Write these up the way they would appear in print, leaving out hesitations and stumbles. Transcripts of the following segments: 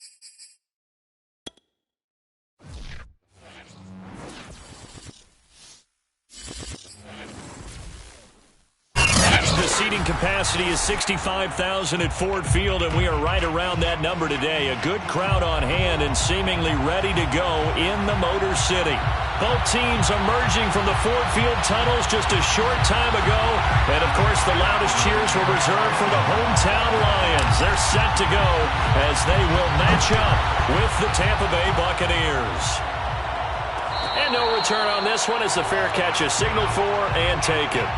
The seating capacity is 65,000 at Ford Field, and we are right around that number today. A good crowd on hand and seemingly ready to go in the Motor City. Both teams emerging from the Ford Field tunnels just a short time ago. And, of course, the loudest cheers were reserved for the hometown Lions. They're set to go as they will match up with the Tampa Bay Buccaneers. And no return on this one as the fair catch is signaled for and taken.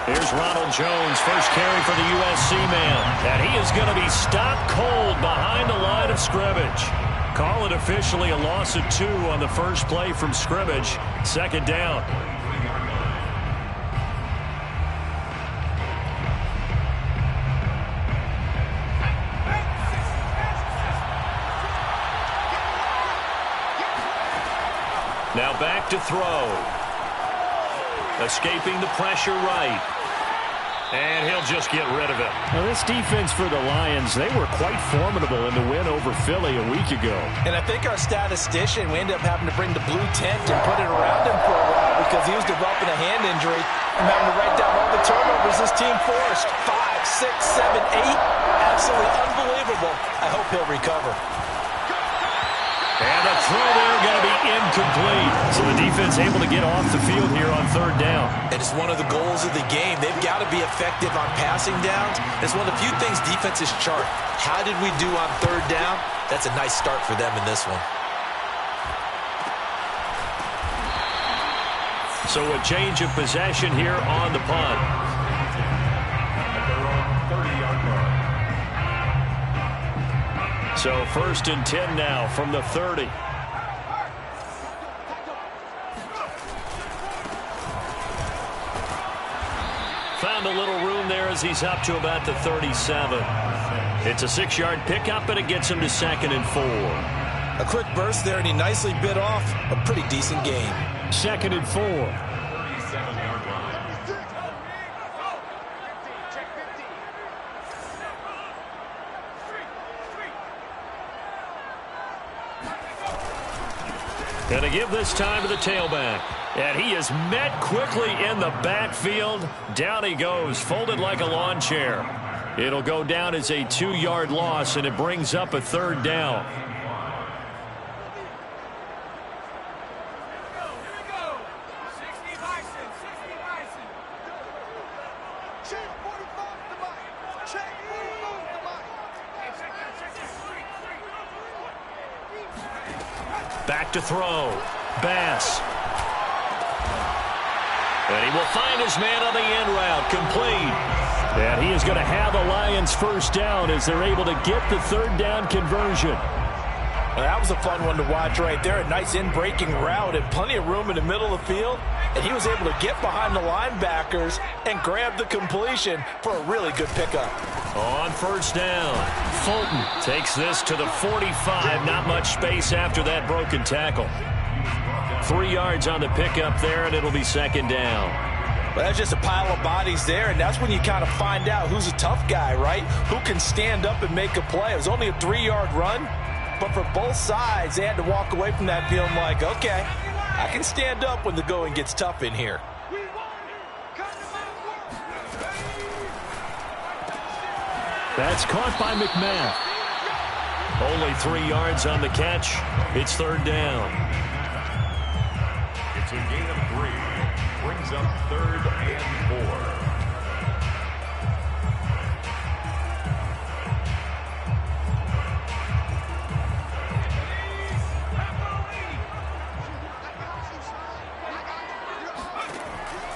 Here's Ronald Jones, first carry for the USC man. And he is going to be stopped cold behind the line of scrimmage. Call it officially a loss of 2 on the first play from scrimmage. Second down. Now back to throw. Escaping the pressure right. And he'll just get rid of it. Now this defense for the Lions, they were quite formidable in the win over Philly a week ago. And I think our statistician, we ended up having to bring the blue tent and put it around him for a while because he was developing a hand injury and having to write down all the turnovers this team forced. 5, 6, 7, 8. Absolutely unbelievable. I hope he'll recover. And the throw there going to be incomplete. So the defense able to get off the field here on third down. And it's one of the goals of the game. They've got to be effective on passing downs. It's one of the few things defenses chart. How did we do on third down? That's a nice start for them in this one. So a change of possession here on the punt. So first and 10 now from the 30. Found a little room there as he's up to about the 37. It's a 6-yard pickup, and it gets him to 2nd and 4. A quick burst there, and he nicely bit off a pretty decent gain. 2nd and 4. And to give this time to the tailback. And he is met quickly in the backfield. Down he goes, folded like a lawn chair. It'll go down as a 2-yard loss, and it brings up a third down. Back to throw. Bass. And he will find his man on the end route. Complete. And he is going to have the Lions first down as they're able to get the third down conversion. Well, that was a fun one to watch right there. A nice in-breaking route and plenty of room in the middle of the field. And he was able to get behind the linebackers and grab the completion for a really good pickup. On first down, Fulton takes this to the 45. Not much space after that broken tackle. 3 yards on the pickup there, and it'll be second down. Well, that's just a pile of bodies there, and that's when you kind of find out who's a tough guy, right? Who can stand up and make a play. It was only a 3-yard run, but for both sides, they had to walk away from that feeling like, okay, I can stand up when the going gets tough in here. That's caught by McMahon. Only 3 yards on the catch. It's third down. It's a gain of 3. Brings up 3rd and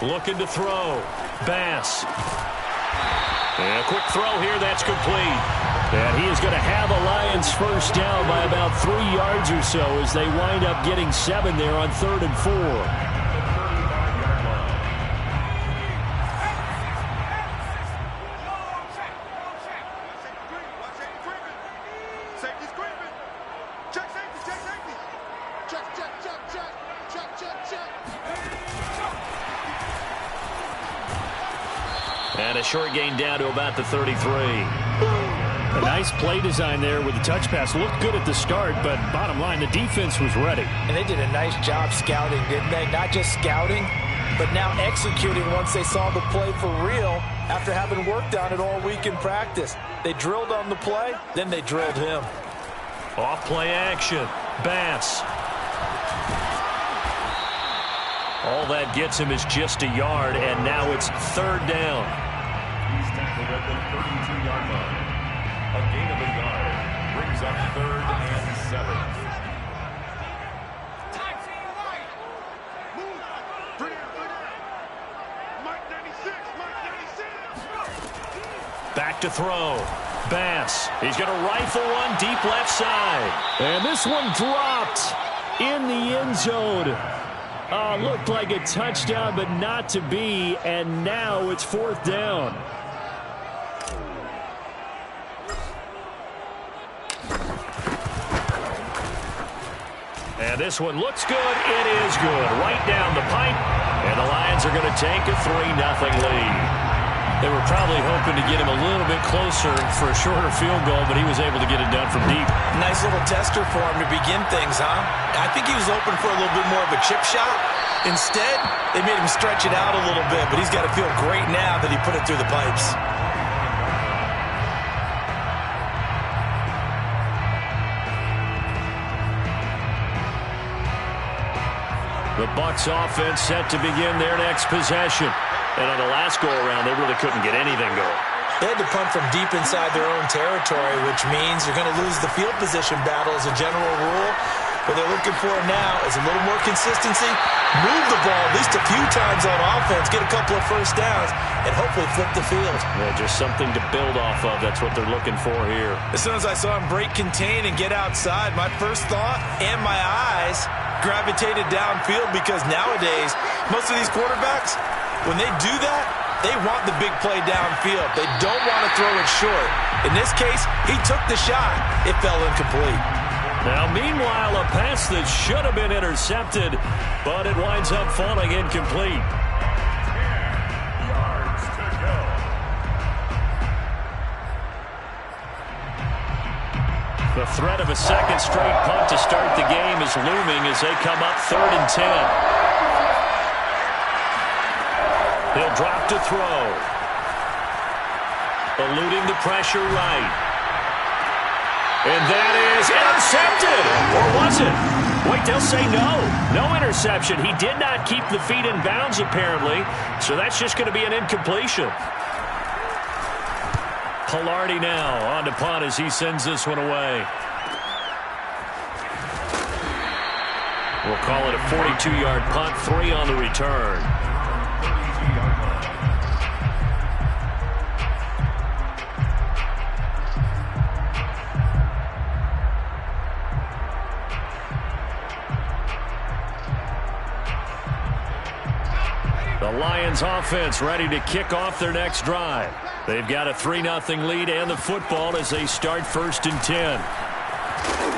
4. Looking to throw. Bass. And a quick throw here, that's complete. And he is going to have a Lions first down by about 3 yards or so as they wind up getting 7 there on 3rd and 4. Safety screaming. Check safety, check safety. Check, check, check, check. Check, check, check. And a short gain down to about the 33. A nice play design there with the touch pass. Looked good at the start, but bottom line, the defense was ready. And they did a nice job scouting, didn't they? Not just scouting, but now executing once they saw the play for real after having worked on it all week in practice. They drilled on the play, then they drilled him. Off play action. Bass. All that gets him is just a yard, and now it's third down. He's tackled at the 32-yard line. A gain of a yard brings up 3rd and 7. Move. Bring it, bring it. Mike 96, Mike 96. Back to throw. Bass. He's going to rifle one deep left side. And this one dropped in the end zone. Looked like a touchdown, but not to be. And now it's 4th down. And this one looks good. It is good. Right down the pipe. And the Lions are going to take a 3-0 lead. They were probably hoping to get him a little bit closer for a shorter field goal, but he was able to get it done from deep. Nice little tester for him to begin things, huh? I think he was open for a little bit more of a chip shot. Instead, they made him stretch it out a little bit, but he's got to feel great now that he put it through the pipes. The Bucs offense set to begin their next possession. And on the last go-around, they really couldn't get anything going. They had to punt from deep inside their own territory, which means you're going to lose the field position battle as a general rule. What they're looking for now is a little more consistency, move the ball at least a few times on offense, get a couple of first downs, and hopefully flip the field. Yeah, just something to build off of. That's what they're looking for here. As soon as I saw him break contain and get outside, my first thought and my eyes gravitated downfield, because nowadays, most of these quarterbacks, when they do that, they want the big play downfield. They don't want to throw it short. In this case, he took the shot. It fell incomplete. Now, meanwhile, a pass that should have been intercepted, but it winds up falling incomplete. 10 yards to go. The threat of a second straight punt to start the game is looming as they come up 3rd and 10. He'll drop to throw. Eluding the pressure right. And that is intercepted. Or was it? Wait, they'll say no. No interception. He did not keep the feet in bounds, apparently. So that's just going to be an incompletion. Pilardi now on to punt as he sends this one away. We'll call it a 42-yard punt, 3 on the return. The Lions offense ready to kick off their next drive. They've got a 3-0 lead and the football as they start 1st and 10.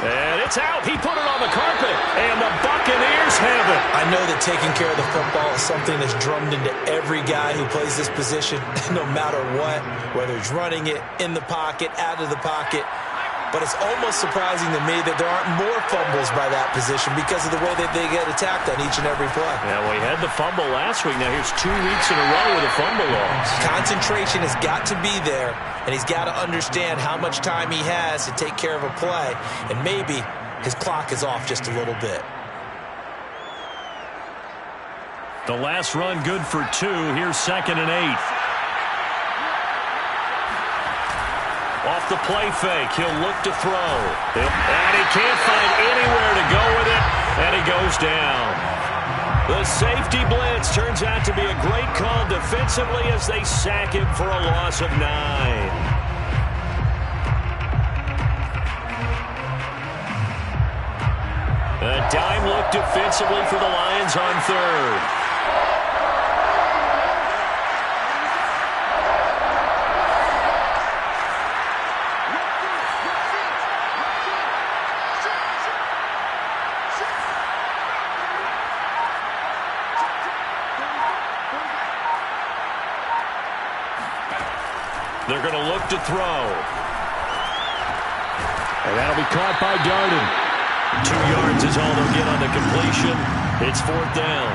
And it's out. He put it on the carpet, and the Buccaneers have it. I know that taking care of the football is something that's drummed into every guy who plays this position, no matter what, whether he's running it, in the pocket, out of the pocket. But it's almost surprising to me that there aren't more fumbles by that position because of the way that they get attacked on each and every play. Yeah, we had the fumble last week. Now here's 2 weeks in a row with a fumble loss. Concentration has got to be there, and he's got to understand how much time he has to take care of a play, and maybe his clock is off just a little bit. The last run good for 2. Here's 2nd and 8. Off the play fake, he'll look to throw. And he can't find anywhere to go with it, and he goes down. The safety blitz turns out to be a great call defensively as they sack him for a loss of 9. A dime look defensively for the Lions on 3rd. They're going to look to throw. And that'll be caught by Darden. 2 yards is all they'll get on the completion. It's 4th down.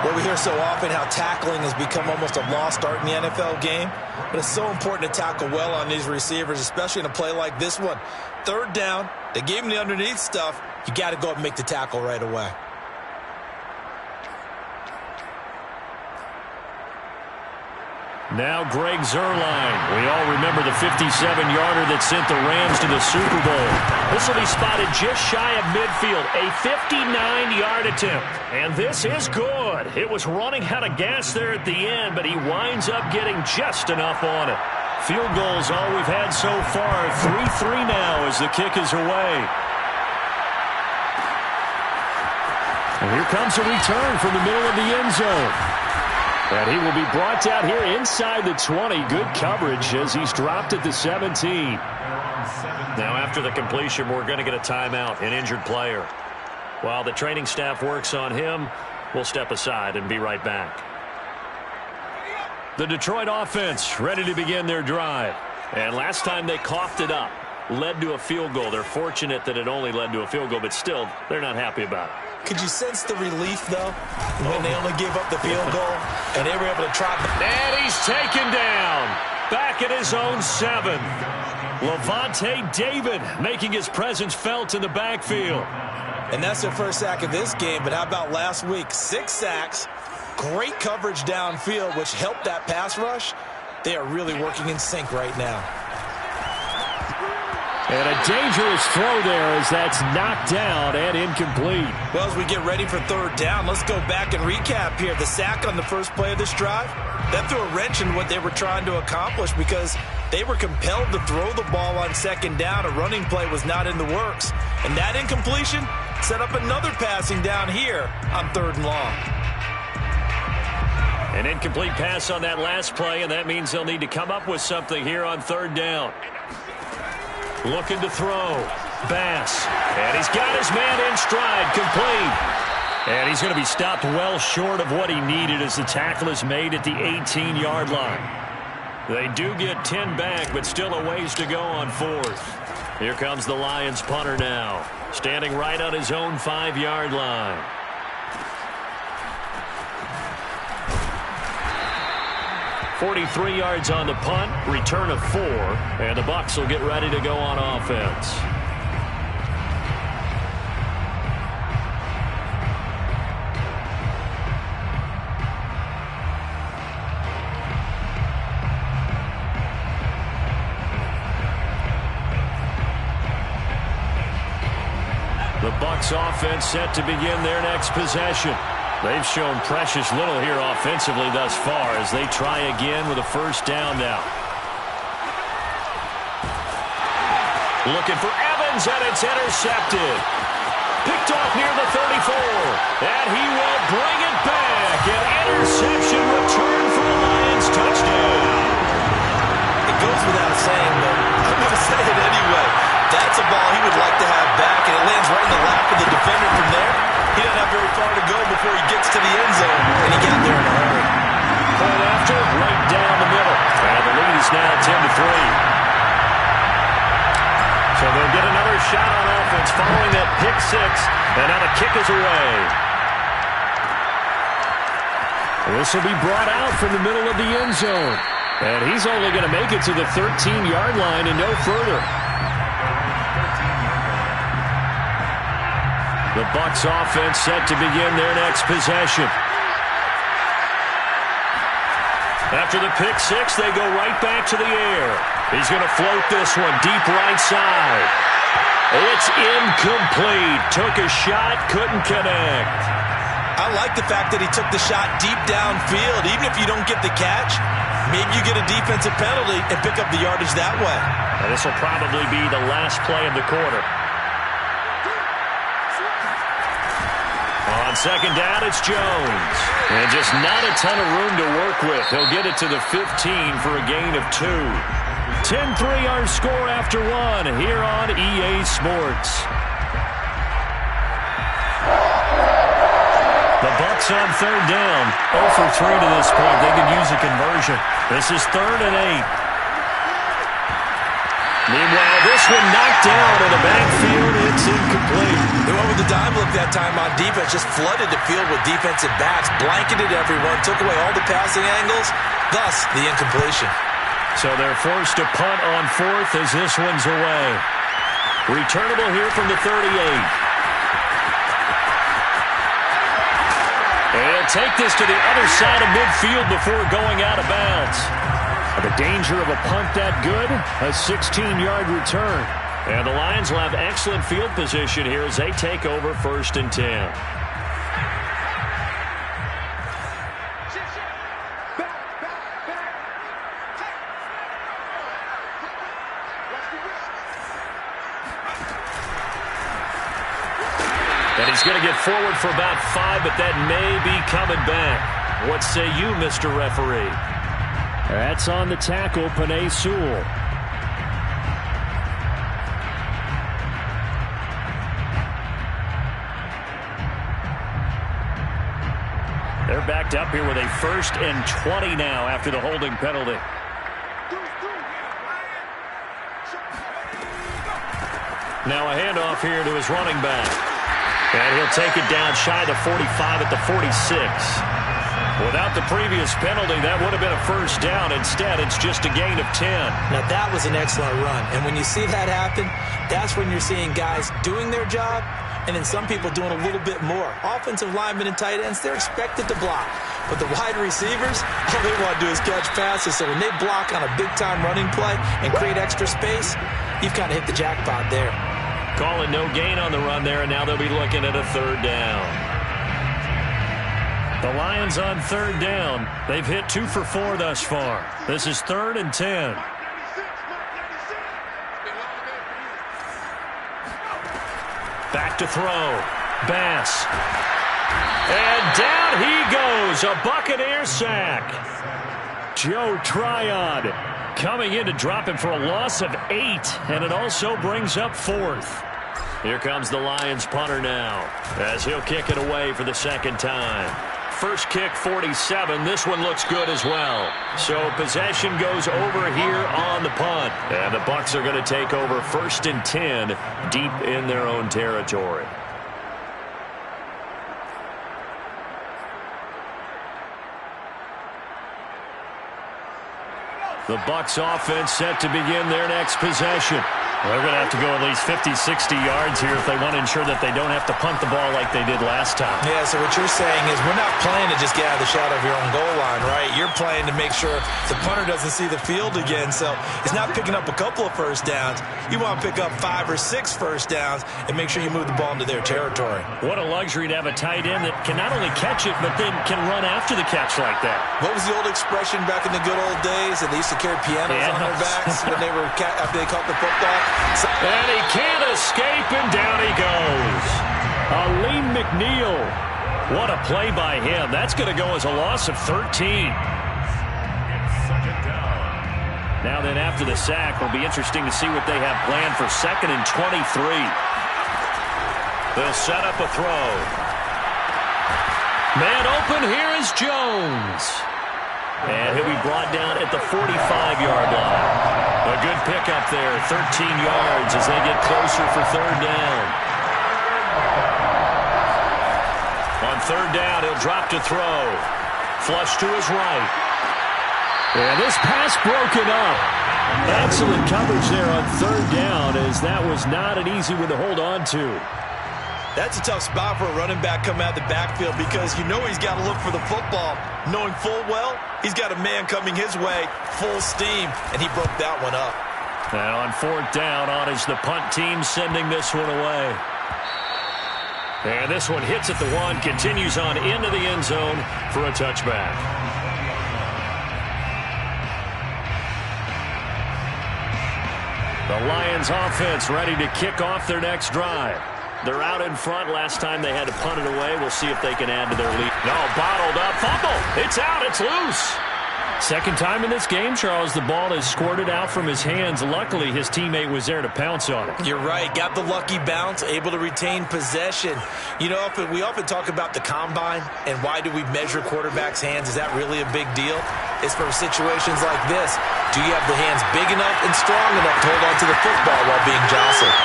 Well, we hear so often how tackling has become almost a lost art in the NFL game. But it's so important to tackle well on these receivers, especially in a play like this one. 3rd down, they gave him the underneath stuff. You got to go up and make the tackle right away. Now Greg Zuerlein. We all remember the 57-yarder that sent the Rams to the Super Bowl. This will be spotted just shy of midfield. A 59-yard attempt. And this is good. It was running out of gas there at the end, but he winds up getting just enough on it. Field goals all we've had so far. 3-3 now as the kick is away. And here comes a return from the middle of the end zone. And he will be brought down here inside the 20. Good coverage as he's dropped at the 17. Now after the completion, we're going to get a timeout, an injured player. While the training staff works on him, we'll step aside and be right back. The Detroit offense ready to begin their drive. And last time they coughed it up, led to a field goal. They're fortunate that it only led to a field goal, but still, they're not happy about it. Could you sense the relief, though, when they only gave up the field goal and they were able to try? And he's taken down. Back at his own 7. Levante David making his presence felt in the backfield. And that's their first sack of this game, but how about last week? 6 sacks, great coverage downfield, which helped that pass rush. They are really working in sync right now. And a dangerous throw there as that's knocked down and incomplete. Well, as we get ready for 3rd down, let's go back and recap here. The sack on the first play of this drive, that threw a wrench in what they were trying to accomplish because they were compelled to throw the ball on 2nd down. A running play was not in the works. And that incompletion set up another passing down here on 3rd and long. An incomplete pass on that last play, and that means they'll need to come up with something here on 3rd down. Looking to throw. Bass. And he's got his man in stride. Complete. And he's going to be stopped well short of what he needed as the tackle is made at the 18-yard line. They do get 10 back, but still a ways to go on 4th. Here comes the Lions punter now. Standing right on his own 5-yard line. .43 yards on the punt, return of 4, and the Bucs will get ready to go on offense. The Bucs offense set to begin their next possession. They've shown precious little here offensively thus far as they try again with a 1st down now. Looking for Evans, and it's intercepted. Picked off near the 34, and he will bring it back. An interception return for a Lions touchdown. It goes without saying, but I'm going to say it anyway. That's a ball he would like to have back, and it lands right in the lap of the defender from there. He doesn't have very far to go before he gets to the end zone, and he got there in a hurry. Point after, right down the middle. And the lead is now 10-3. So they'll get another shot on offense following that pick 6, and now the kick is away. This will be brought out from the middle of the end zone. And he's only going to make it to the 13-yard line and no further. The Bucs offense set to begin their next possession. After the pick 6, they go right back to the air. He's going to float this one deep right side. It's incomplete. Took a shot, couldn't connect. I like the fact that he took the shot deep downfield. Even if you don't get the catch, maybe you get a defensive penalty and pick up the yardage that way. And this will probably be the last play of the quarter. On 2nd down, it's Jones. And just not a ton of room to work with. He'll get it to the 15 for a gain of 2. 10-3 our score after 1 here on EA Sports. The Bucs on 3rd down. 0 for 3 to this point. They could use a conversion. This is 3rd and 8. Meanwhile, this one knocked down in the backfield. It's incomplete. They went with the dime look that time on defense, just flooded the field with defensive backs, blanketed everyone, took away all the passing angles, thus the incompletion. So they're forced to punt on fourth as this one's away. Returnable here from the 38. And he'll take this to the other side of midfield before going out of bounds. The danger of a punt that good, a 16-yard return. And the Lions will have excellent field position here as they take over 1st and 10. And he's going to get forward for about 5, but that may be coming back. What say you, Mr. Referee? That's on the tackle, Penei Sewell. They're backed up here with a 1st and 20 now after the holding penalty. Now a handoff here to his running back. And he'll take it down shy of the 45 at the 46. Without the previous penalty, that would have been a 1st down. Instead, it's just a gain of 10. Now, that was an excellent run. And when you see that happen, that's when you're seeing guys doing their job and then some people doing a little bit more. Offensive linemen and tight ends, they're expected to block. But the wide receivers, all they want to do is catch passes. So when they block on a big-time running play and create extra space, you've kind of hit the jackpot there. Call it no gain on the run there, and now they'll be looking at a 3rd down. The Lions on 3rd down. They've hit 2 for 4 thus far. This is 3rd and 10. Back to throw. Bass. And down he goes. A Buccaneer sack. Joe Tryon coming in to drop him for a loss of 8, and it also brings up 4th. Here comes the Lions punter now as he'll kick it away for the 2nd time. First kick, 47. This one looks good as well. So possession goes over here on the punt. And the Bucs are going to take over 1st and 10 deep in their own territory. The Bucs offense set to begin their next possession. Well, they're going to have to go at least 50, 60 yards here if they want to ensure that they don't have to punt the ball like they did last time. Yeah, so what you're saying is we're not playing to just get out of the shadow of your own goal line, right? You're playing to make sure the punter doesn't see the field again. So it's not picking up a couple of 1st downs. You want to pick up 5 or 6 1st downs and make sure you move the ball into their territory. What a luxury to have a tight end that can not only catch it, but then can run after the catch like that. What was the old expression back in the good old days? And they used to carry pianos on their backs when they were after they caught the football. And he can't escape, and down he goes. Aleem McNeil. What a play by him. That's going to go as a loss of 13. Now then, after the sack, it'll be interesting to see what they have planned for 2nd and 23. They'll set up a throw. Man open, here is Jones. And he'll be brought down at the 45-yard line. A good pickup there, 13 yards as they get closer for 3rd down. On 3rd down, he'll drop to throw. Flush to his right. And this pass broken up. Excellent coverage there on 3rd down, as that was not an easy one to hold on to. That's a tough spot for a running back coming out of the backfield because you know he's got to look for the football, knowing full well he's got a man coming his way, full steam, and he broke that one up. And on 4th down, on is the punt team sending this one away. And this one hits at the 1, continues on into the end zone for a touchback. The Lions offense ready to kick off their next drive. They're out in front. Last time they had to punt it away. We'll see if they can add to their lead. No, bottled up. Fumble. It's out. It's loose. Second time in this game, Charles, the ball has squirted out from his hands. Luckily, his teammate was there to pounce on it. You're right. Got the lucky bounce, able to retain possession. You know, we often talk about the combine and why do we measure quarterbacks' hands. Is that really a big deal? It's for situations like this. Do you have the hands big enough and strong enough to hold on to the football while being jostled?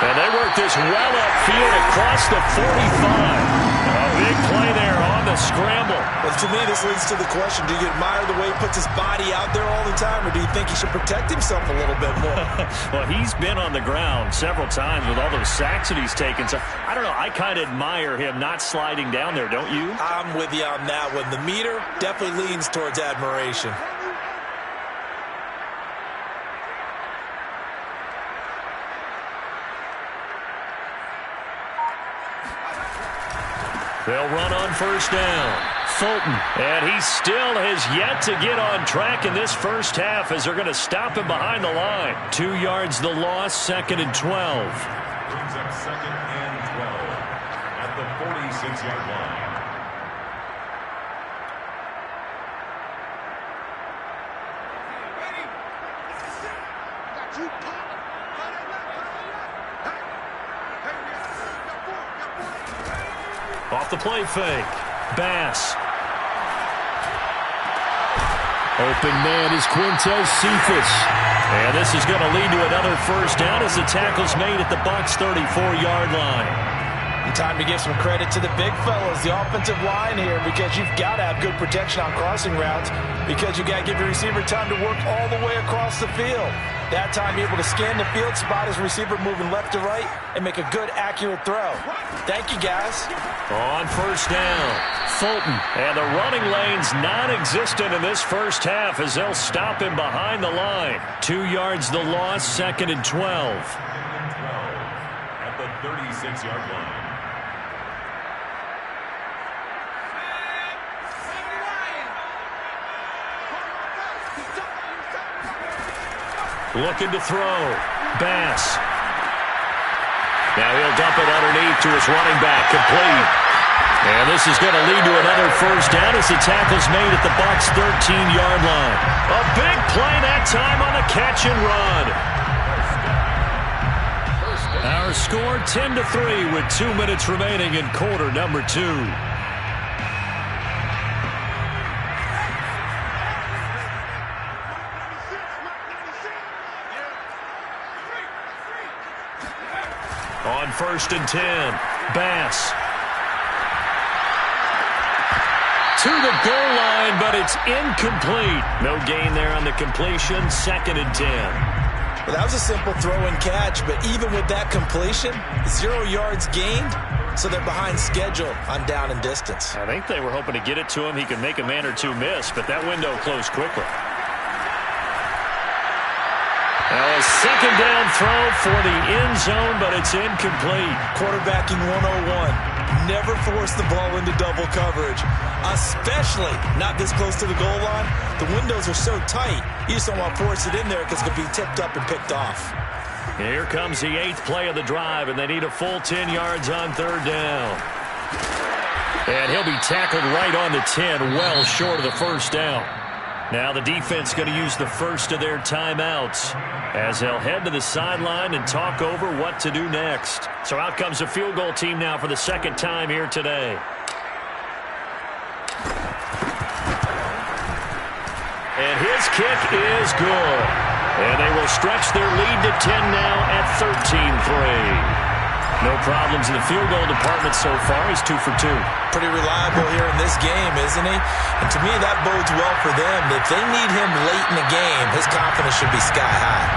And they work this well upfield across the 45. A big play there on the scramble. Well, to me, this leads to the question, do you admire the way he puts his body out there all the time, or do you think he should protect himself a little bit more? Well, he's been on the ground several times with all those sacks that he's taken. So, I don't know, I kind of admire him not sliding down there, don't you? I'm with you on that one. The meter definitely leans towards admiration. They'll run on first down. Fulton, and he still has yet to get on track in this first half as they're going to stop him behind the line. 2 yards the loss, 2nd and 12. Brings up 2nd and 12 at the 46-yard line. Off the play fake. Bass. Open man is Quintez Cephas. And this is going to lead to another first down as the tackle's made at the Bucs 34-yard line. And time to give some credit to the big fellas, the offensive line here, because you've got to have good protection on crossing routes because you got to give your receiver time to work all the way across the field. That time, you're able to scan the field, spot his receiver moving left to right, and make a good, accurate throw. Thank you, guys. On first down, Fulton. And the running lane's non-existent in this first half as they'll stop him behind the line. 2 yards the loss, 2nd and 12. At the 36-yard line. Looking to throw. Bass. Now he'll dump it underneath to his running back. Complete. And this is going to lead to another first down as the tackle's made at the Bucs 13-yard line. A big play that time on the catch and run. Our score 10-3 with 2 minutes remaining in quarter number 2. On 1st and 10, Bass. To the goal line, but it's incomplete. No gain there on the completion, 2nd and 10. Well, that was a simple throw and catch, but even with that completion, 0 yards gained, so they're behind schedule on down and distance. I think they were hoping to get it to him. He could make a man or two miss, but that window closed quickly. Now a second down throw for the end zone, but it's incomplete. Quarterbacking 101. Never force the ball into double coverage, especially not this close to the goal line. The windows are so tight, you just don't want to force it in there because it could be tipped up and picked off. Here comes the 8th play of the drive, and they need a full 10 yards on 3rd down. And he'll be tackled right on the 10, well short of the first down. Now the defense going to use the first of their timeouts as they'll head to the sideline and talk over what to do next. So out comes the field goal team now for the second time here today. And his kick is good. And they will stretch their lead to 10 now at 13-3. No problems in the field goal department so far. He's 2 for 2. Pretty reliable here in this game, isn't he? And to me, that bodes well for them. If they need him late in the game, his confidence should be sky high.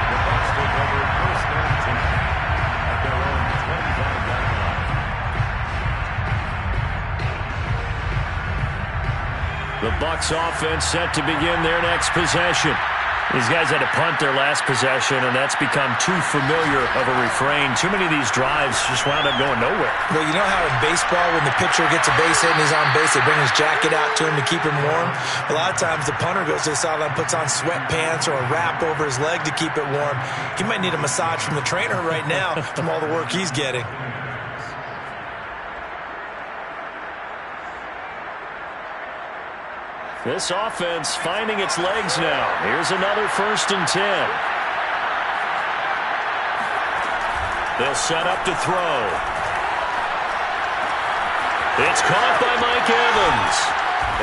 The Bucs take over 1st and 10 at their own 25-yard line. The Bucs offense set to begin their next possession. These guys had to punt their last possession, and that's become too familiar of a refrain. Too many of these drives just wound up going nowhere. Well, you know how in baseball, when the pitcher gets a base hit and he's on base, they bring his jacket out to him to keep him warm? A lot of times the punter goes to the sideline, puts on sweatpants or a wrap over his leg to keep it warm. He might need a massage from the trainer right now from all the work he's getting. This offense finding its legs now. Here's another 1st and 10. They'll set up to throw. It's caught by Mike Evans.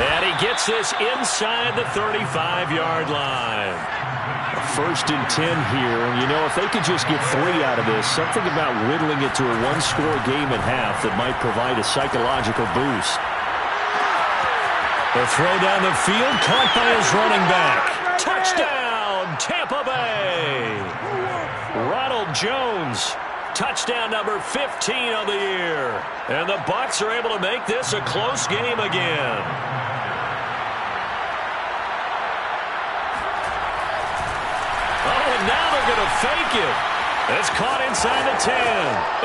And he gets this inside the 35-yard line. A 1st and 10 here. And, you know, if they could just get 3 out of this, something about whittling it to a one-score game at half that might provide a psychological boost. The throw down the field, caught by his running back. Touchdown, Tampa Bay. Ronald Jones, touchdown number 15 of the year. And the Bucs are able to make this a close game again. Oh, and now they're going to fake it. It's caught inside the 10.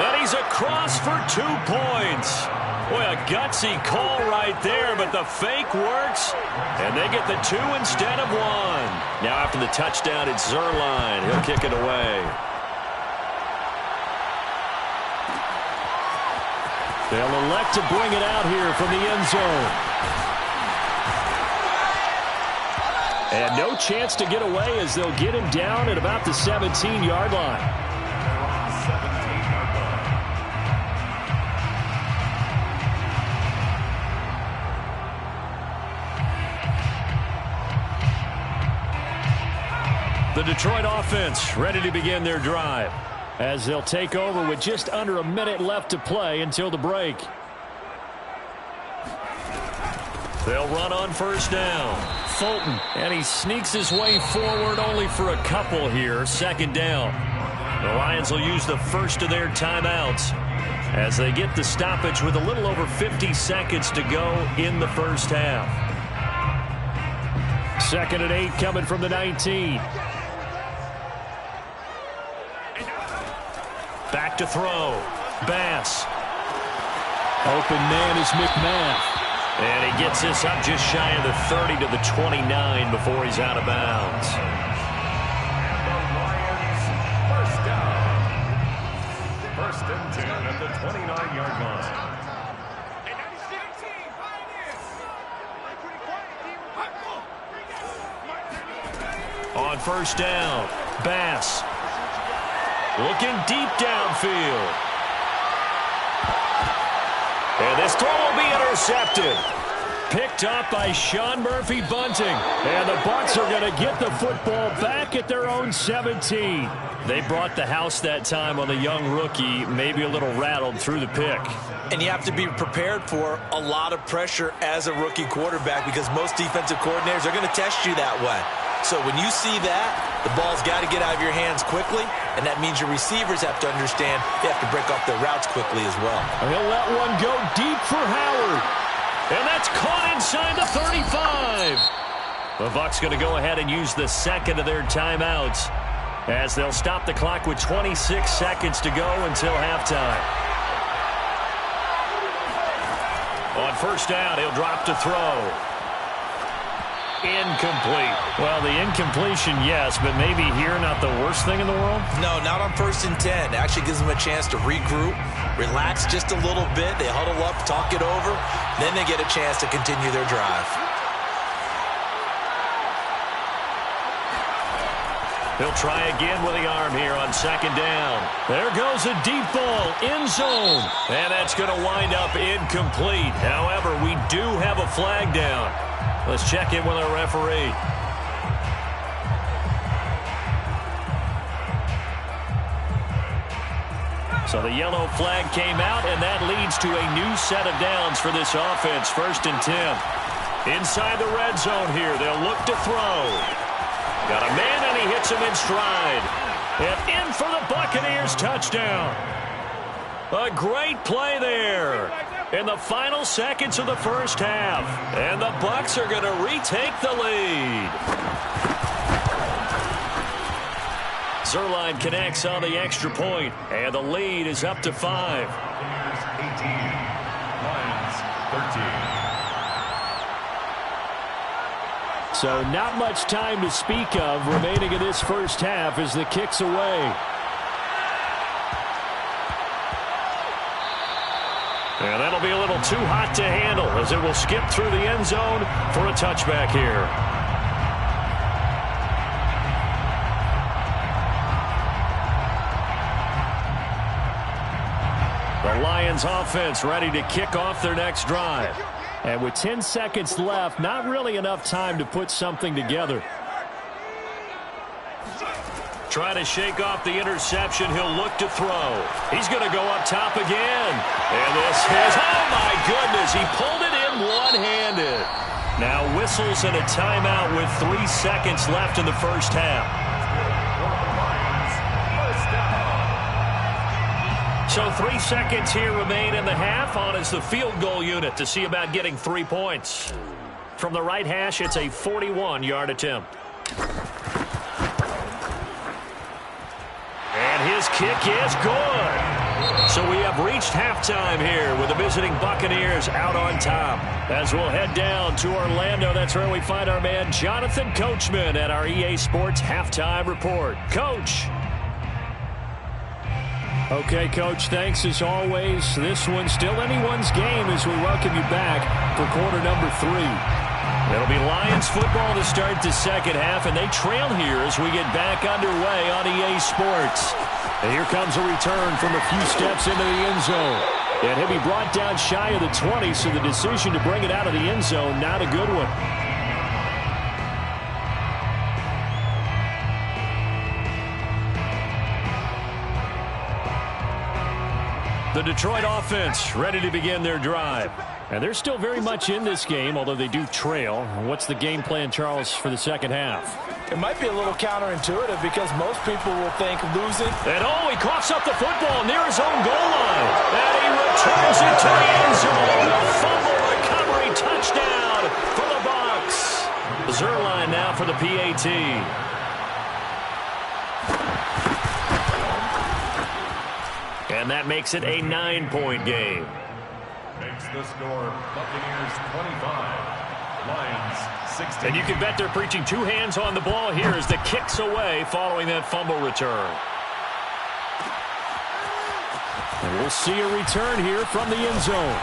And he's across for 2 points. Boy, a gutsy call right there, but the fake works, and they get the 2 instead of 1. Now after the touchdown, it's Zuerlein. He'll kick it away. They'll elect to bring it out here from the end zone. And no chance to get away as they'll get him down at about the 17-yard line. The Detroit offense ready to begin their drive as they'll take over with just under a minute left to play until the break. They'll run on 1st down. Fulton, and he sneaks his way forward only for a couple here. 2nd down. The Lions will use the first of their timeouts as they get the stoppage with a little over 50 seconds to go in the first half. 2nd and 8 coming from the 19. Back to throw. Bass. Open man is McMath. And he gets this up just shy of the 30 to the 29 before he's out of bounds. The Lions, 1st down. 1st and 10 at the 29-yard line. On 1st down, Bass. Looking deep downfield. And this throw will be intercepted. Picked up by Sean Murphy-Bunting. And the Bucs are going to get the football back at their own 17. They brought the house that time on the young rookie, maybe a little rattled through the pick. And you have to be prepared for a lot of pressure as a rookie quarterback because most defensive coordinators are going to test you that way. So when you see that, the ball's got to get out of your hands quickly, and that means your receivers have to understand they have to break off their routes quickly as well. And he'll let one go deep for Howard. And that's caught inside the 35. The Bucs going to go ahead and use the 2nd of their timeouts as they'll stop the clock with 26 seconds to go until halftime. On 1st down, he'll drop to throw. Incomplete. Well, the incompletion, yes, but maybe here not the worst thing in the world? No, not on 1st and 10. It actually gives them a chance to regroup, relax just a little bit. They huddle up, talk it over. Then they get a chance to continue their drive. He'll try again with the arm here on 2nd down. There goes a deep ball, end zone. And that's going to wind up incomplete. However, we do have a flag down. Let's check in with our referee. So the yellow flag came out, and that leads to a new set of downs for this offense. 1st and 10. Inside the red zone here, they'll look to throw. Got a man, and he hits him in stride. And in for the Buccaneers touchdown. A great play there in the final seconds of the first half. And the Bucs are going to retake the lead. Zuerlein connects on the extra point, and the lead is up to 5. 18, Lions 13. So not much time to speak of remaining in this first half as the kick's away. And that'll be a little too hot to handle as it will skip through the end zone for a touchback here. The Lions offense ready to kick off their next drive. And with 10 seconds left, not really enough time to put something together. Trying to shake off the interception. He'll look to throw. He's going to go up top again. And this is, oh my goodness, he pulled it in one-handed. Now whistles and a timeout with 3 seconds left in the first half. So 3 seconds here remain in the half. On is the field goal unit to see about getting 3 points. From the right hash, it's a 41-yard attempt. And his kick is good. So we have reached halftime here with the visiting Buccaneers out on top. As we'll head down to Orlando, that's where we find our man Jonathan Coachman at our EA Sports Halftime Report. Coach. Okay, Coach, thanks as always. This one's still anyone's game as we welcome you back for quarter number 3. It'll be Lions football to start the second half, and they trail here as we get back underway on EA Sports. And here comes a return from a few steps into the end zone. And he'll be brought down shy of the 20, so the decision to bring it out of the end zone, not a good one. The Detroit offense ready to begin their drive. And they're still very much in this game, although they do trail. What's the game plan, Charles, for the second half? It might be a little counterintuitive because most people will think losing. And oh, he coughs up the football near his own goal line. And he returns it to the end zone. A fumble recovery touchdown for the Bucs. Zerline now for the PAT. And that makes it a 9-point game. Makes the score Buccaneers 25, Lions 16. And you can bet they're preaching 2 hands on the ball here as the kick's away following that fumble return. And we'll see a return here from the end zone.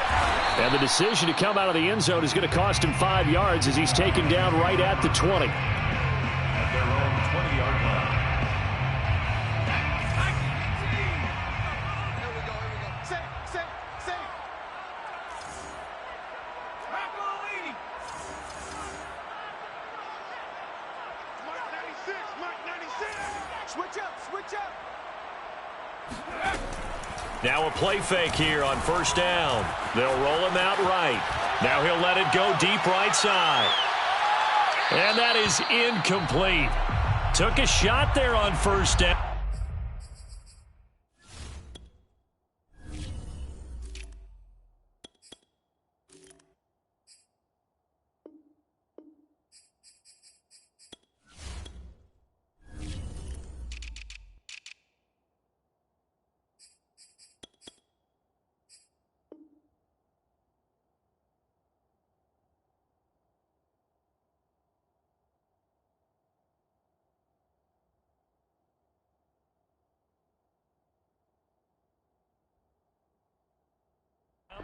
And the decision to come out of the end zone is going to cost him 5 yards as he's taken down right at the 20. At their own 20-yard line. Now a play fake here on first down. They'll roll him out right. Now he'll let it go deep right side. And that is incomplete. Took a shot there on first down.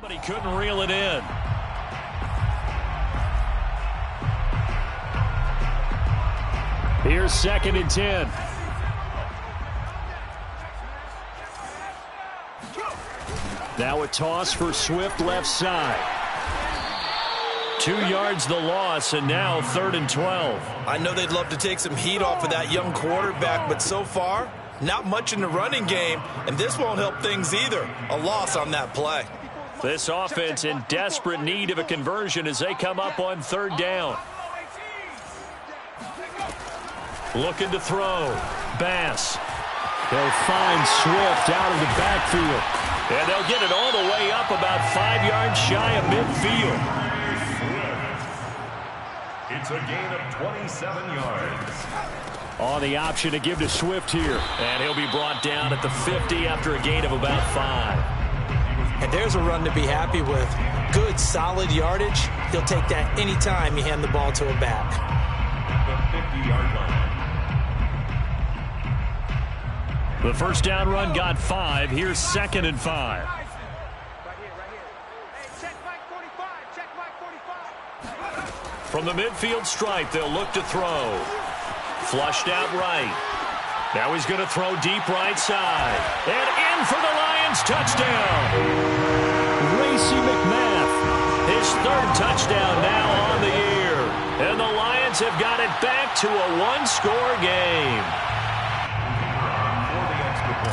But he couldn't reel it in. Here's 2nd and 10. Now a toss for Swift left side. 2 yards the loss, and now 3rd and 12. I know they'd love to take some heat off of that young quarterback, but so far, not much in the running game, and this won't help things either. A loss on that play. This offense in desperate need of a conversion as they come up on 3rd down. Looking to throw. Bass. They'll find Swift out of the backfield. And they'll get it all the way up about 5 yards shy of midfield. It's a gain of 27 yards. On the option to give to Swift here. And he'll be brought down at the 50 after a gain of about 5. And there's a run to be happy with. Good, solid yardage. He'll take that anytime you hand the ball to a back. The 50-yard line. The first down run got 5. Here's 2nd and 5. From the midfield stripe, they'll look to throw. Flushed out right. Now he's going to throw deep right side. And in for the Lions touchdown. Racy McMath, his third touchdown now on the year. And the Lions have got it back to a one-score game.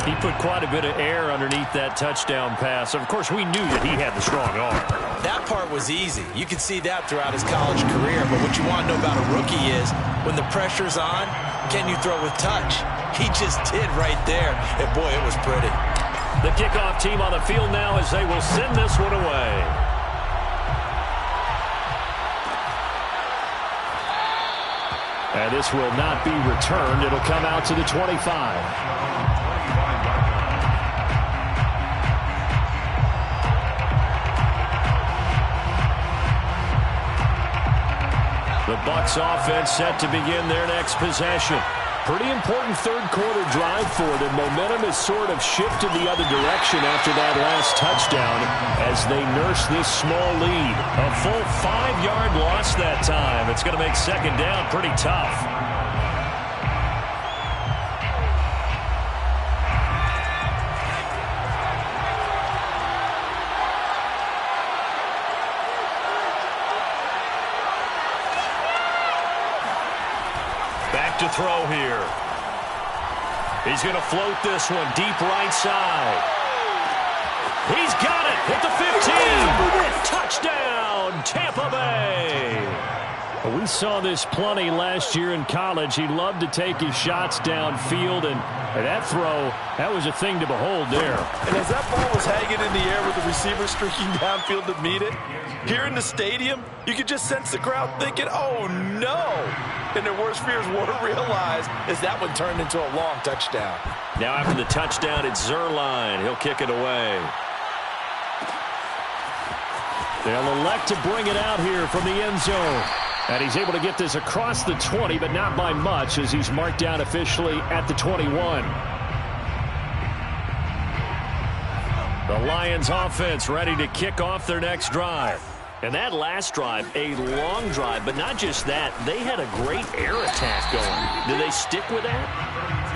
He put quite a bit of air underneath that touchdown pass. Of course, we knew that he had the strong arm. That part was easy. You can see that throughout his college career. But what you want to know about a rookie is when the pressure's on, can you throw with touch? He just did right there. And, boy, it was pretty. The kickoff team on the field now as they will send this one away. And this will not be returned. It'll come out to the 25. The Bucs offense set to begin their next possession. Pretty important third-quarter drive for them. Momentum has sort of shifted the other direction after that last touchdown as they nurse this small lead. A full 5-yard loss that time. It's going to make second down pretty tough. To throw here. He's going to float this one deep right side. He's got it at the 15. Touchdown, Tampa Bay. We saw this plenty last year in college. He loved to take his shots downfield, and that throw, that was a thing to behold there. And as that ball was hanging in the air with the receiver streaking downfield to meet it, here in the stadium, you could just sense the crowd thinking, oh, no. And their worst fears weren't realized as that one turned into a long touchdown. Now after the touchdown, it's Zerline. He'll kick it away. They'll elect to bring it out here from the end zone. And he's able to get this across the 20, but not by much as he's marked down officially at the 21. The Lions offense ready to kick off their next drive. And that last drive, a long drive, but not just that. They had a great air attack going. Do they stick with that?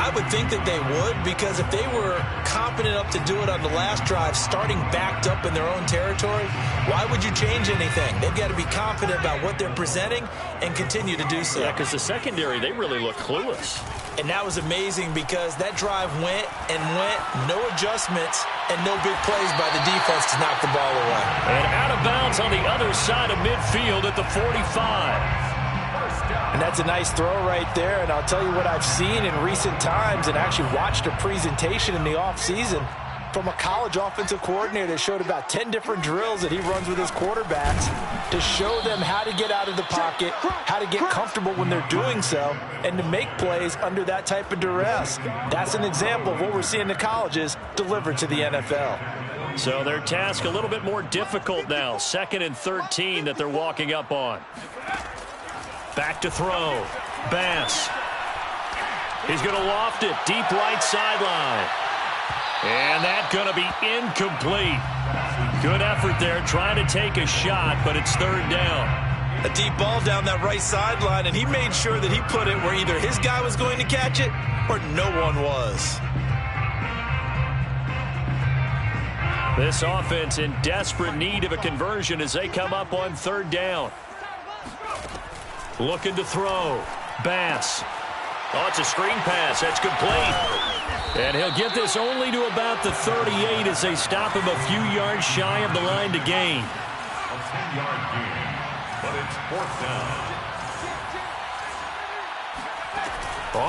I would think that they would, because if they were confident enough to do it on the last drive, starting backed up in their own territory, why would you change anything? They've got to be confident about what they're presenting and continue to do so. Yeah, because the secondary, they really look clueless. And that was amazing because that drive went and went, no adjustments, and no big plays by the defense to knock the ball away. And out of bounds on the other side of midfield at the 45. And that's a nice throw right there. And I'll tell you what I've seen in recent times and actually watched a presentation in the offseason from a college offensive coordinator that showed about 10 different drills that he runs with his quarterbacks to show them how to get out of the pocket, how to get comfortable when they're doing so, and to make plays under that type of duress. That's an example of what we're seeing in the colleges delivered to the NFL. So their task a little bit more difficult now. 2nd and 13 that they're walking up on. Back to throw. Bass. He's going to loft it deep right sideline. And that's going to be incomplete. Good effort there trying to take a shot, but it's 3rd down. A deep ball down that right sideline, and he made sure that he put it where either his guy was going to catch it or no one was. This offense in desperate need of a conversion as they come up on 3rd down. Looking to throw. Bass. Oh, it's a screen pass. That's complete. And he'll get this only to about the 38 as they stop him a few yards shy of the line to gain. A 10-yard gain, but it's 4th down.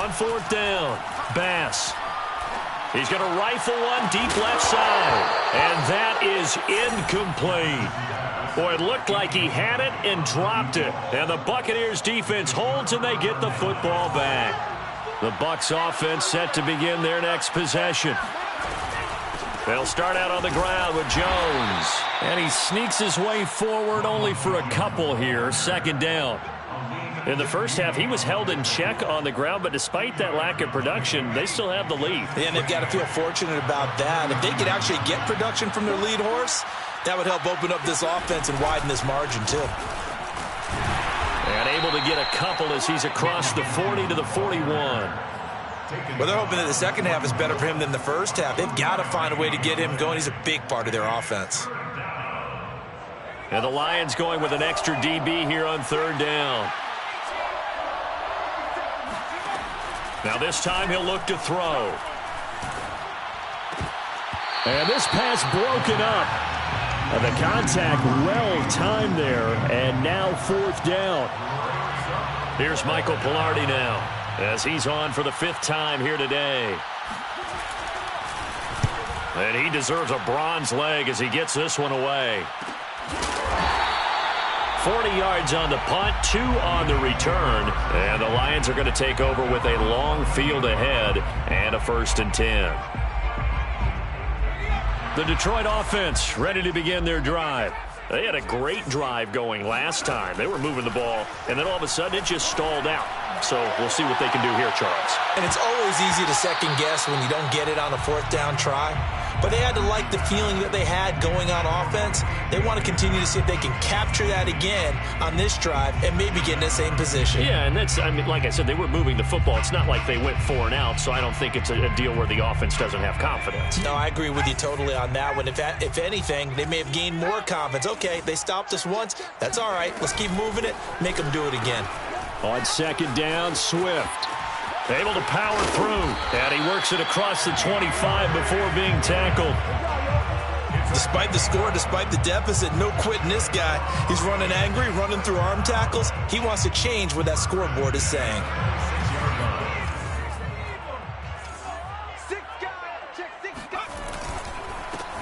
On 4th down, Bass. He's going to rifle one deep left side. And that is incomplete. Boy, it looked like he had it and dropped it. And the Buccaneers defense holds and they get the football back. The Bucs offense set to begin their next possession. They'll start out on the ground with Jones. And he sneaks his way forward only for a couple here. 2nd down. In the first half, he was held in check on the ground, but despite that lack of production, they still have the lead. And they've got to feel fortunate about that. If they could actually get production from their lead horse, that would help open up this offense and widen this margin, too. And to get a couple as he's across the 40 to the 41. Well, they're hoping that the second half is better for him than the first half. They've got to find a way to get him going. He's a big part of their offense. And the Lions going with an extra DB here on third down. Now this time he'll look to throw. And this pass broken up. And the contact well timed there. And now fourth down. Here's Michael Pilardi now, as he's on for the 5th time here today. And he deserves a bronze leg as he gets this one away. 40 yards on the punt, 2 on the return. And the Lions are going to take over with a long field ahead and a 1st and 10. The Detroit offense ready to begin their drive. They had a great drive going last time. They were moving the ball, and then all of a sudden it just stalled out. So we'll see what they can do here, Charles. And it's always easy to second guess when you don't get it on a 4th down try. But they had to like the feeling that they had going on offense. They want to continue to see if they can capture that again on this drive and maybe get in the same position. Yeah, and that's, I mean, like I said, they were moving the football. It's not like they went 4 and out, so I don't think it's a deal where the offense doesn't have confidence. No, I agree with you totally on that one. If anything, they may have gained more confidence. Okay, they stopped us once. That's all right. Let's keep moving it. Make them do it again. On second down, Swift. Able to power through, and he works it across the 25 before being tackled. Despite the score, despite the deficit, no quitting this guy. He's running angry, running through arm tackles. He wants to change what that scoreboard is saying.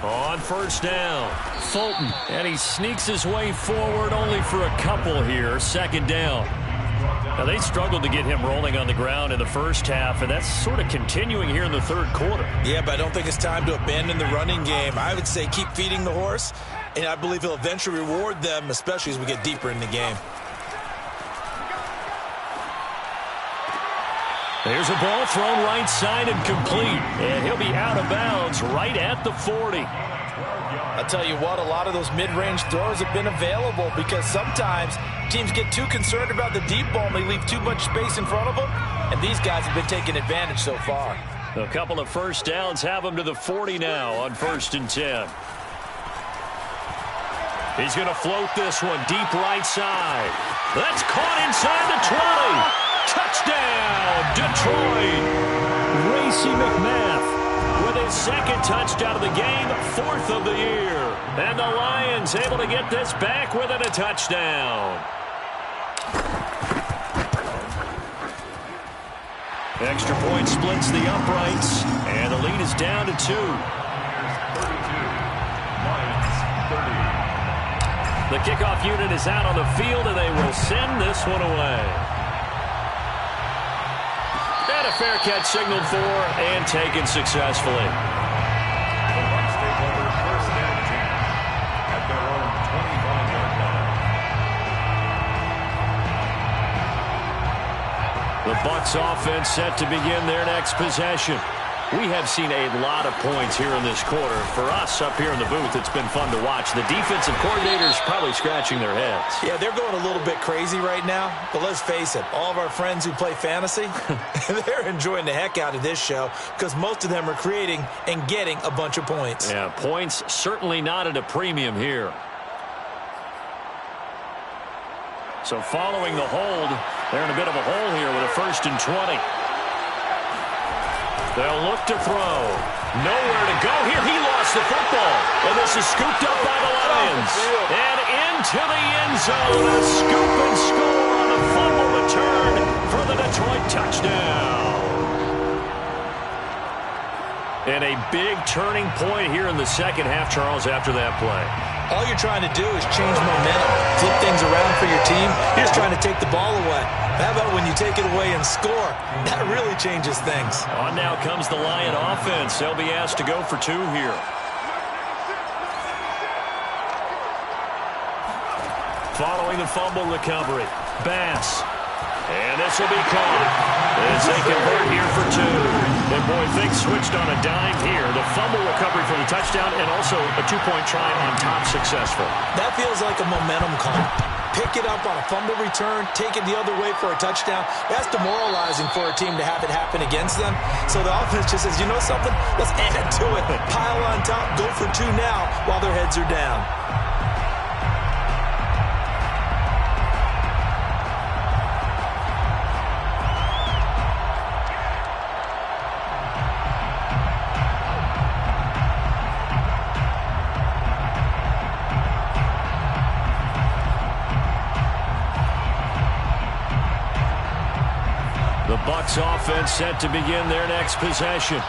On first down, Fulton, and he sneaks his way forward only for a couple here. Second down. Now, they struggled to get him rolling on the ground in the first half, and that's sort of continuing here in the third quarter. Yeah, but I don't think it's time to abandon the running game. I would say keep feeding the horse, and I believe he'll eventually reward them, especially as we get deeper in the game. There's a ball thrown right side and complete, and he'll be out of bounds right at the 40. I'll tell you what, a lot of those mid-range throws have been available because sometimes teams get too concerned about the deep ball and they leave too much space in front of them, and these guys have been taking advantage so far. A couple of first downs have him to the 40 now on 1st and 10. He's going to float this one deep right side. That's caught inside the 20. Touchdown, Detroit. Racey McMath with his 2nd touchdown of the game, 4th of the year. And the Lions able to get this back within a touchdown. Extra point splits the uprights, and the lead is down to 2. 32, Lions 30. The kickoff unit is out on the field, and they will send this one away. And a fair catch signaled for and taken successfully. The Bucs take over 1st and 10 at their own 25-yard line. The Bucs offense set to begin their next possession. We have seen a lot of points here in this quarter. For us up here in the booth, it's been fun to watch. The defensive coordinators probably scratching their heads. Yeah, they're going a little bit crazy right now, but let's face it, all of our friends who play fantasy, they're enjoying the heck out of this show because most of them are creating and getting a bunch of points. Yeah, points certainly not at a premium here. So following the hold, they're in a bit of a hole here with a 1st and 20. They'll look to throw. Nowhere to go here. He lost the football. And this is scooped up by the Lions. And into the end zone. A scoop and score on a fumble return for the Detroit touchdown. And a big turning point here in the second half, Charles, after that play. All you're trying to do is change momentum, flip things around for your team. You're just trying to take the ball away. How about when you take it away and score? That really changes things. On now comes the Lion offense. They'll be asked to go for 2 here. Following the fumble recovery, Bass. And this will be caught as they convert here for 2. And boy, things switched on a dime here. The fumble recovery for the touchdown and also a 2-point try on top successful. That feels like a momentum call. pick it up on a fumble return, take it the other way for a touchdown. That's demoralizing for a team to have it happen against them. So the offense just says, you know something? Let's add to it. Pile on top, go for two now while their heads are down. The Bucs offense set to begin their next possession.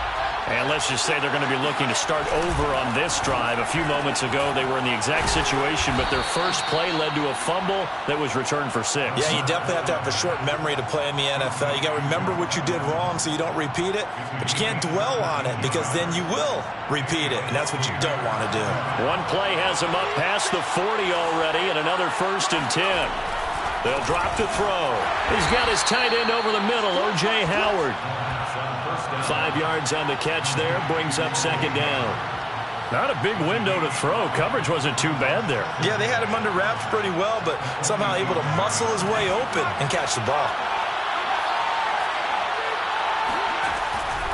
And let's just say they're going to be looking to start over on this drive. A few moments ago, they were in the exact situation, but their first play led to a fumble that was returned for 6. Yeah, you definitely have to have a short memory to play in the NFL. You got to remember what you did wrong so you don't repeat it, but you can't dwell on it because then you will repeat it, and that's what you don't want to do. One play has him up past the 40 already, and another 1st and 10. They'll drop to throw. He's got his tight end over the middle, O.J. Howard. 5 yards on the catch there, brings up 2nd down. Not a big window to throw. Coverage wasn't too bad there. Yeah, they had him under wraps pretty well, but somehow able to muscle his way open and catch the ball.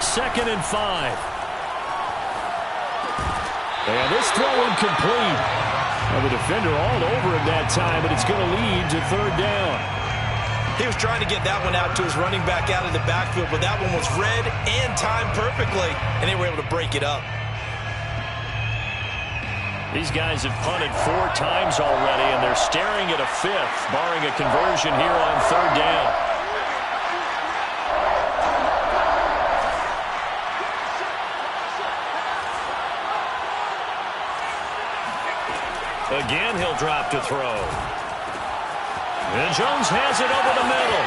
2nd and 5. And this throw incomplete. Well, the defender all over him that time, but it's going to lead to 3rd down. He was trying to get that one out to his running back out of the backfield, but that one was read and timed perfectly, and they were able to break it up. These guys have punted 4 times already, and they're staring at a 5th, barring a conversion here on 3rd down. Again, he'll drop to throw. And Jones has it over the middle.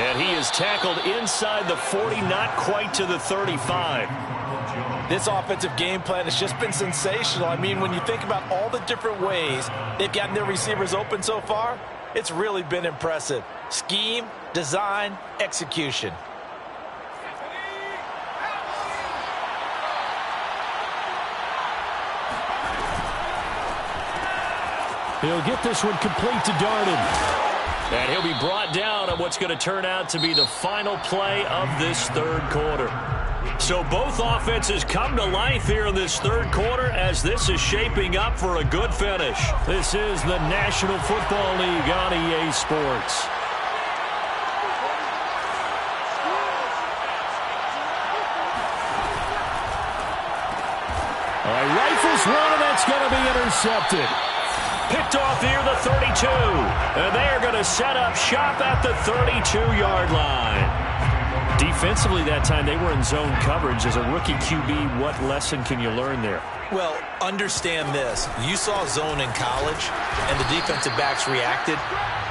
And he is tackled inside the 40, not quite to the 35. This offensive game plan has just been sensational. I mean, when you think about all the different ways they've gotten their receivers open so far, it's really been impressive. Scheme, design, execution. He'll get this one complete to Darden. And he'll be brought down on what's going to turn out to be the final play of this 3rd quarter. So both offenses come to life here in this 3rd quarter as this is shaping up for a good finish. This is the National Football League on EA Sports. Rifles one, and that's going to be intercepted. Picked off here, the 32. And they're going to set up shop at the 32-yard line. Defensively that time, they were in zone coverage. As a rookie QB, what lesson can you learn there? Well, understand this. You saw zone in college, and the defensive backs reacted,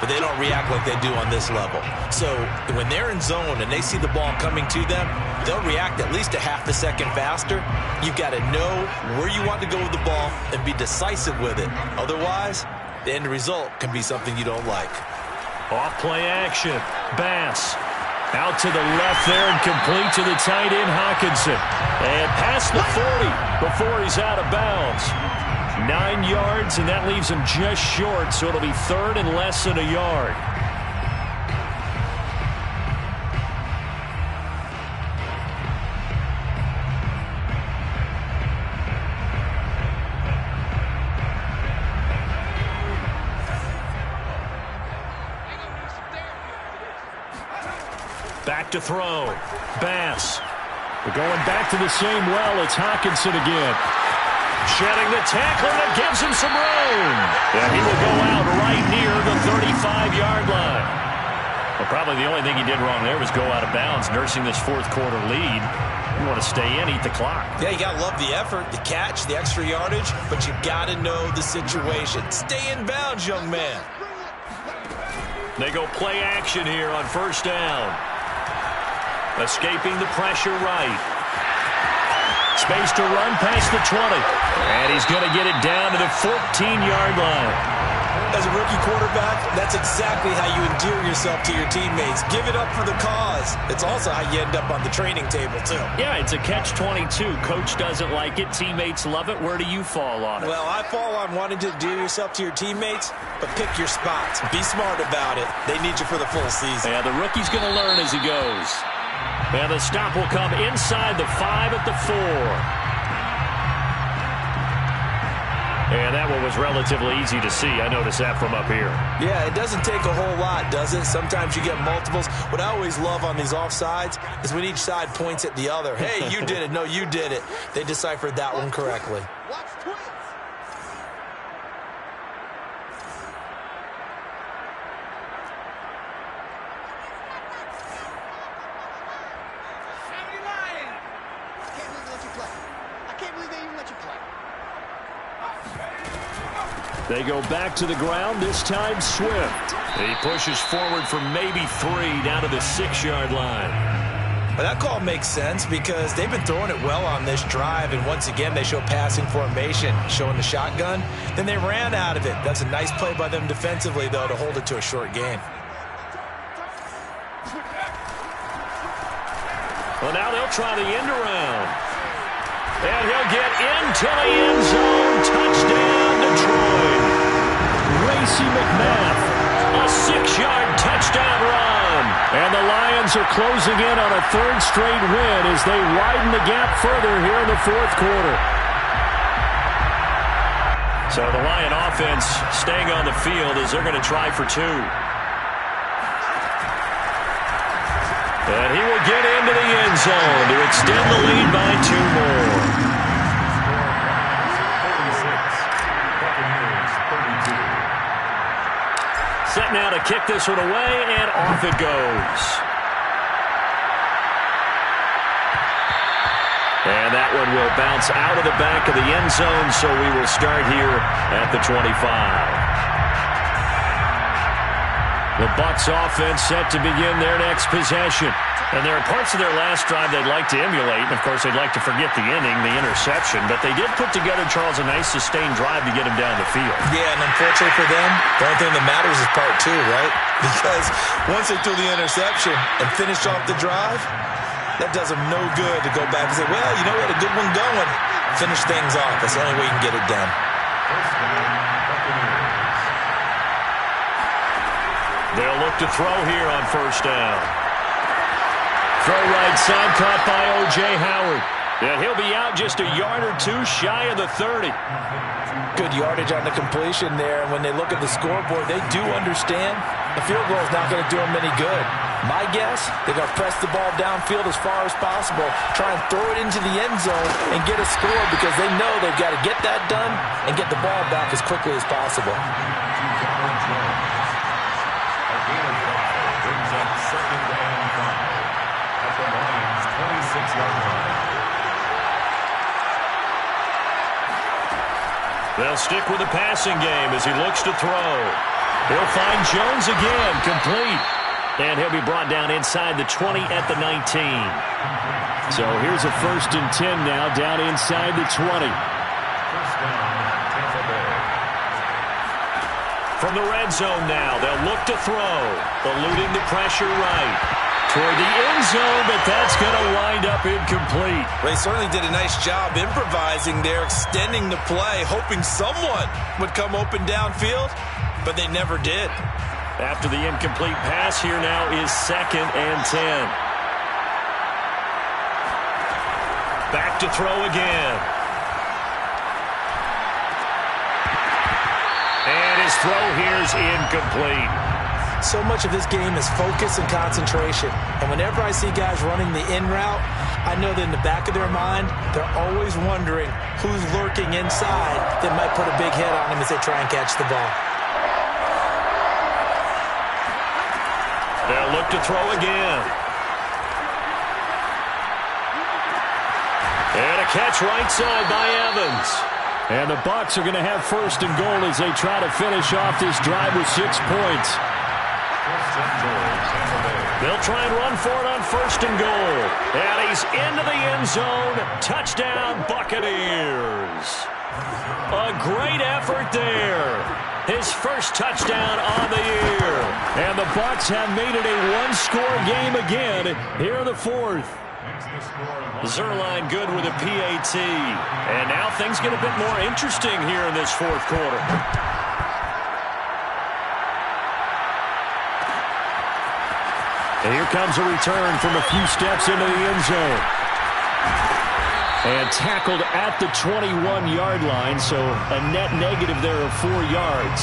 but they don't react like they do on this level. So when they're in zone and they see the ball coming to them, they'll react at least a half a second faster. You've got to know where you want to go with the ball and be decisive with it. Otherwise, the end result can be something you don't like. Off play action. Bass. Out to the left there and complete to the tight end, Hawkinson. And past the 40 before he's out of bounds. 9 yards, and that leaves him just short, so it'll be 3rd and less than a yard. Back to throw. Bass. We're going back to the same well. It's Hawkinson again. Shedding the tackle, and it gives him some room. And he will go out right near the 35-yard line. Well, probably the only thing he did wrong there was go out of bounds, nursing this 4th quarter lead. You want to stay in, eat the clock. Yeah, you got to love the effort, the catch, the extra yardage, but you got to know the situation. Stay in bounds, young man. They go play action here on 1st down. Escaping the pressure right. Space to run past the 20. And he's going to get it down to the 14-yard line. As a rookie quarterback, that's exactly how you endear yourself to your teammates. Give it up for the cause. It's also how you end up on the training table, too. Yeah, it's a catch-22. Coach doesn't like it. Teammates love it. Where do you fall on it? Well, I fall on wanting to endear yourself to your teammates, but pick your spots. Be smart about it. They need you for the full season. Yeah, the rookie's going to learn as he goes. And the stop will come inside the 5 at the 4. And that one was relatively easy to see. I noticed that from up here. Yeah, it doesn't take a whole lot, does it? Sometimes you get multiples. What I always love on these offsides is when each side points at the other. Hey, you did it. No, you did it. They deciphered that one correctly. Watch twins. I can't believe they even let you play. They go back to the ground, this time Swift. He pushes forward for maybe 3 down to the 6-yard line. Well, that call makes sense because they've been throwing it well on this drive, and once again they show passing formation, showing the shotgun. Then they ran out of it. That's a nice play by them defensively, though, to hold it to a short gain. Well, now they'll try the end around. And he'll get into the end zone. Touchdown, Detroit. Racey McMath, a 6-yard touchdown run. And the Lions are closing in on a 3rd straight win as they widen the gap further here in the 4th quarter. So the Lion offense staying on the field as they're going to try for 2. And he will get into the end zone to extend the lead by 2 more. Set now to kick this one away, and off it goes. And that one will bounce out of the back of the end zone, so we will start here at the 25. The Bucs offense set to begin their next possession. And there are parts of their last drive they'd like to emulate. And, of course, they'd like to forget the inning, the interception. But they did put together, Charles, a nice sustained drive to get him down the field. Yeah, and unfortunately for them, the only thing that matters is part 2, right? Because once they threw the interception and finished off the drive, that does them no good to go back and say, well, you know, we had a good one going. Finish things off. That's the only way you can get it done. They'll look to throw here on 1st down. Throw right side, caught by O.J. Howard. And he'll be out just a yard or 2 shy of the 30. Good yardage on the completion there. And when they look at the scoreboard, they do understand the field goal is not going to do them any good. My guess, they're going to press the ball downfield as far as possible, try and throw it into the end zone and get a score because they know they've got to get that done and get the ball back as quickly as possible. They'll stick with the passing game as he looks to throw. He'll find Jones again, complete. And he'll be brought down inside the 20 at the 19. So here's a 1st and 10 now, down inside the 20. From the red zone now, they'll look to throw. Eluding the pressure right. Toward the end zone, but that's going to wind up incomplete. They certainly did a nice job improvising there, extending the play, hoping someone would come open downfield, but they never did. After the incomplete pass, here now is 2nd and 10. Back to throw again. And his throw here is incomplete. So much of this game is focus and concentration. And whenever I see guys running the in route, I know that in the back of their mind, they're always wondering who's lurking inside that might put a big hit on them as they try and catch the ball. They'll look to throw again. And a catch right side by Evans. And the Bucs are going to have 1st and goal as they try to finish off this drive with 6 points. They'll try and run for it on 1st and goal. And he's into the end zone. Touchdown, Buccaneers. A great effort there. his first touchdown on the year. And the Bucs have made it a one-score game again here in the fourth. Zerline good with a PAT. And now things get a bit more interesting here in this fourth quarter. And here comes a return from a few steps into the end zone. And tackled at the 21-yard line, so a net negative there of 4 yards.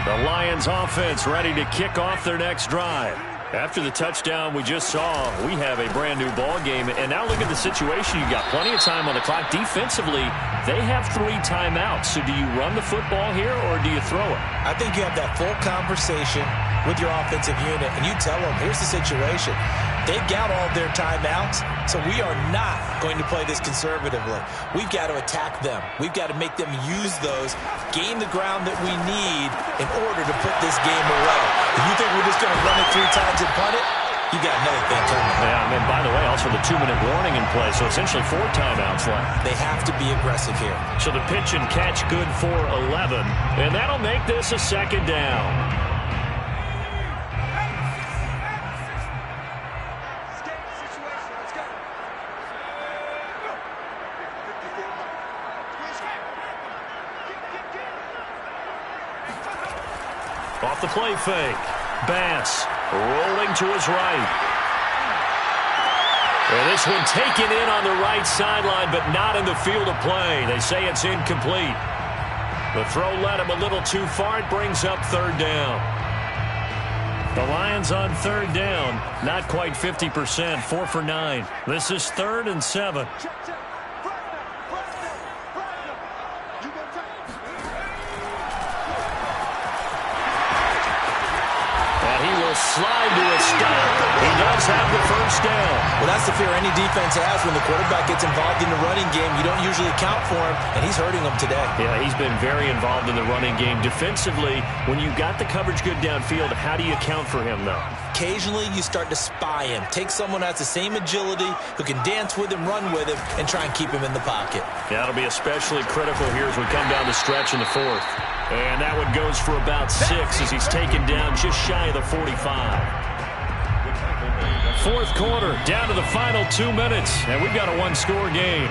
The Lions offense ready to kick off their next drive. After the touchdown we just saw, we have a brand new ball game. And now look at the situation. You got plenty of time on the clock. Defensively, they have 3 timeouts. So do you run the football here or do you throw it? I think you have that full conversation with your offensive unit, and you tell them, here's the situation. They've got all their timeouts, so we are not going to play this conservatively. We've got to attack them. We've got to make them use those, gain the ground that we need in order to put this game away. If you think we're just going to run it 3 times and punt it, you got another thing coming. Yeah, and by the way, also the 2-minute warning in play, so essentially 4 timeouts left. They have to be aggressive here. So the pitch and catch good for 11, and that'll make this a second down. Off the play fake. Bass rolling to his right. And this one taken in on the right sideline, but not in the field of play. They say it's incomplete. The throw led him a little too far. It brings up 3rd down. The Lions on 3rd down. Not quite 50%. 4 for 9. This is 3rd and 7. Slide to a stop. He does have the first down. Well, that's the fear any defense has when the quarterback gets involved in the running game. You don't usually account for him, and he's hurting them today. Yeah, he's been very involved in the running game. Defensively, when you got the coverage good downfield, how do you account for him, though? Occasionally, you start to spy him. Take someone who has the same agility, who can dance with him, run with him, and try and keep him in the pocket. Yeah, that'll be especially critical here as we come down the stretch in the fourth. And that one goes for about 6 as he's taken down just shy of the 45. Fourth quarter, down to the final 2 minutes, and we've got a one-score game.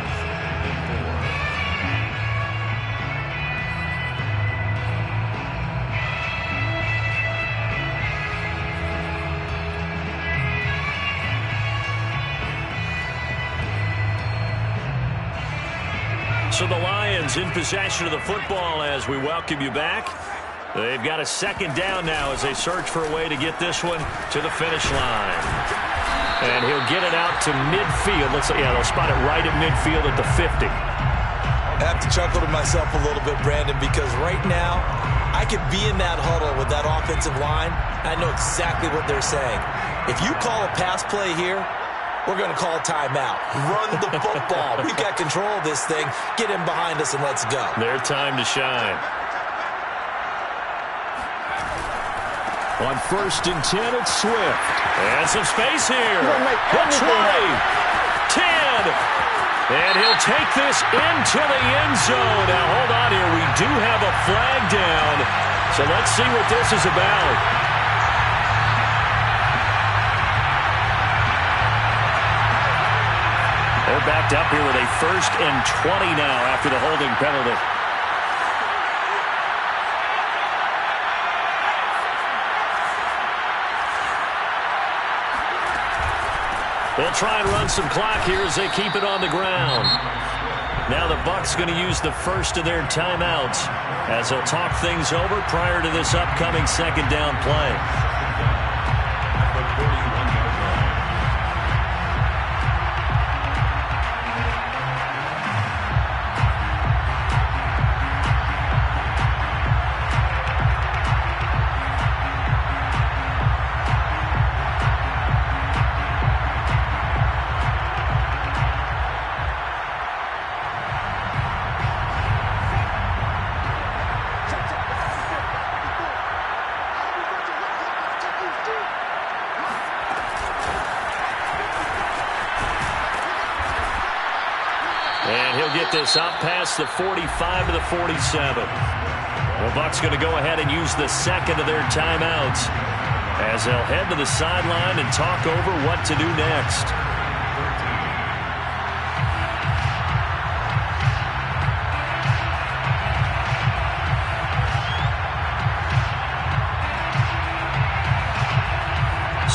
So the Lions in possession of the football as we welcome you back. They've got a second down now as they search for a way to get this one to the finish line. And he'll get it out to midfield. They'll spot it right at midfield at the 50. I have to chuckle to myself a little bit, Brandon, because right now I could be in that huddle with that offensive line. I know exactly what they're saying. If you call a pass play here, we're going to call a timeout. Run the football. We've got control of this thing. Get him behind us and let's go. Their time to shine. On 1st and 10, it's Swift. And some space here. The 20. 10. And he'll take this into the end zone. Now, hold on here. We do have a flag down. So let's see what this is about. They're backed up here with a 1st and 20 now after the holding penalty. They'll try and run some clock here as they keep it on the ground. Now the Bucs going to use the first of their timeouts as they'll talk things over prior to this upcoming second down play. And he'll get this up past the 45 to the 47. The Bucs going to go ahead and use the second of their timeouts as they'll head to the sideline and talk over what to do next.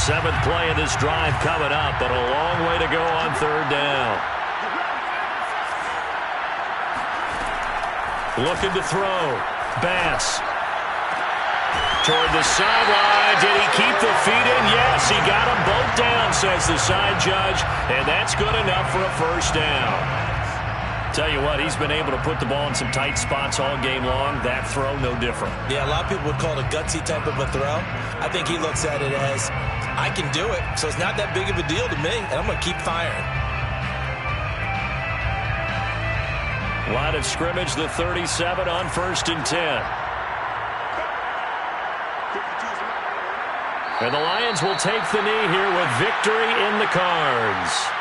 Seventh play of this drive coming up, but a long way to go on third down. Looking to throw. Bass. Toward the sideline. Did he keep the feet in? Yes, he got them both down, says the side judge, and that's good enough for a first down. Tell you what, he's been able to put the ball in some tight spots all game long. That throw, no different. Yeah, a lot of people would call it a gutsy type of a throw. I think he looks at it as, I can do it, so it's not that big of a deal to me, and I'm going to keep firing. Line of scrimmage, the 37 on 1st and 10. And the Lions will take the knee here with victory in the cards.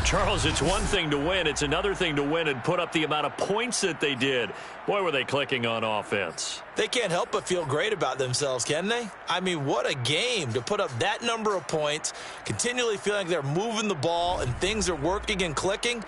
Charles, it's one thing to win. It's another thing to win and put up the amount of points that they did. Boy, were they clicking on offense. They can't help but feel great about themselves, can they? I mean, what a game to put up that number of points, continually feeling like they're moving the ball and things are working and clicking.